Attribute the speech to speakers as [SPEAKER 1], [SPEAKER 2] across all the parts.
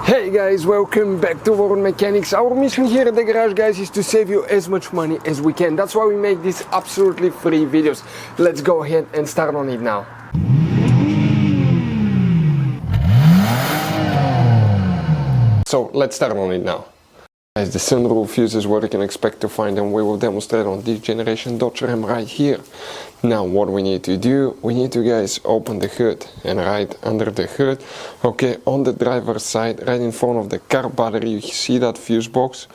[SPEAKER 1] Hey guys, welcome back to World Mechanics. Our mission here at the garage, guys, is to save you as much money as we can. That's why we make these absolutely free videos. Let's go ahead and start on it now. So let's start on it now. Guys, the sunroof fuse is what you can expect to find, and we will demonstrate on this generation Dodge Ram right here. Now what we need to do, we need to guys open the hood, and right under the hood, okay, on the driver's side, right in front of the car battery, you see that fuse box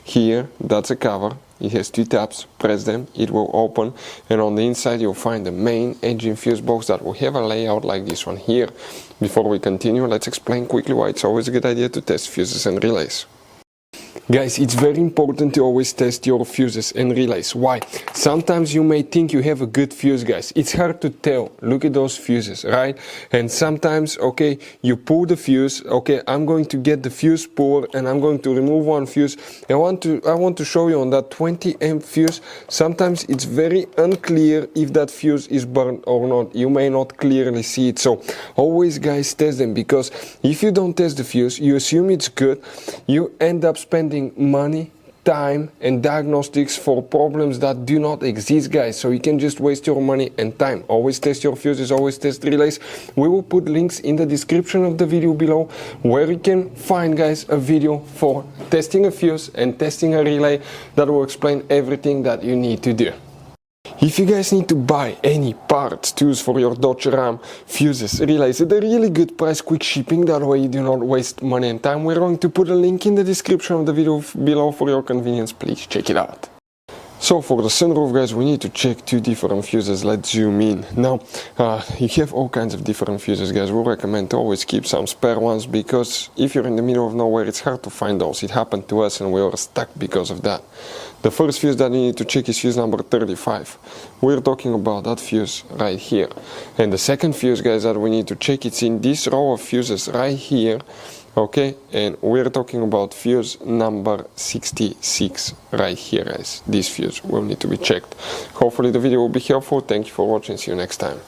[SPEAKER 1] here. That's a cover. It has two tabs. Press them, it will open, and on the inside you'll find the main engine fuse box that will have a layout like this one here. Before we continue, let's explain quickly why it's always a good idea to test fuses and relays. Guys, it's very important to always test your fuses and relays. Why? Sometimes you may think you have a good fuse, guys. It's hard to tell. Look at those fuses, right? And sometimes, okay, you pull the fuse. Okay, I'm going to get the fuse puller and I'm going to remove one fuse. I want to show you on that 20 amp fuse. Sometimes it's very unclear if that fuse is burned or not. You may not clearly see it. So always, guys, test them, because if you don't test the fuse, you assume it's good. You end up spending money, time and diagnostics for problems that do not exist, guys. So you can just waste your money and time. Always test your fuses, always test relays. We will put links in the description of the video below where you can find, guys, a video for testing a fuse and testing a relay that will explain everything that you need to do. If you guys need to buy any parts, tools for your Dodge Ram, fuses, relays at a really good price, quick shipping, that way you do not waste money and time, we're going to put a link in the description of the video below for your convenience. Please check it out. So for the sunroof, guys, we need to check two different fuses. Let's zoom in. Now, you have all kinds of different fuses, guys. We recommend to always keep some spare ones, because if you're in the middle of nowhere, it's hard to find those. It happened to us and we were stuck because of that. The first fuse that you need to check is fuse number 35. We're talking about that fuse right here. And the second fuse, guys, that we need to check, it's in this row of fuses right here. Okay, and we're talking about fuse number 66 right here, guys. This fuse will need to be checked. Hopefully the video will be helpful. Thank you for watching. See you next time.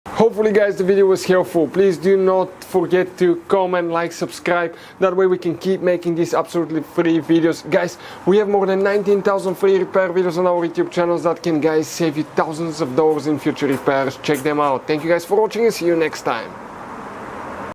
[SPEAKER 1] Hopefully, guys, the video was helpful. Please do not forget to comment, like, subscribe. That way we can keep making these absolutely free videos. Guys, we have more than 19,000 free repair videos on our YouTube channels that can, guys, save you thousands of dollars in future repairs. Check them out. Thank you guys for watching and see you next time.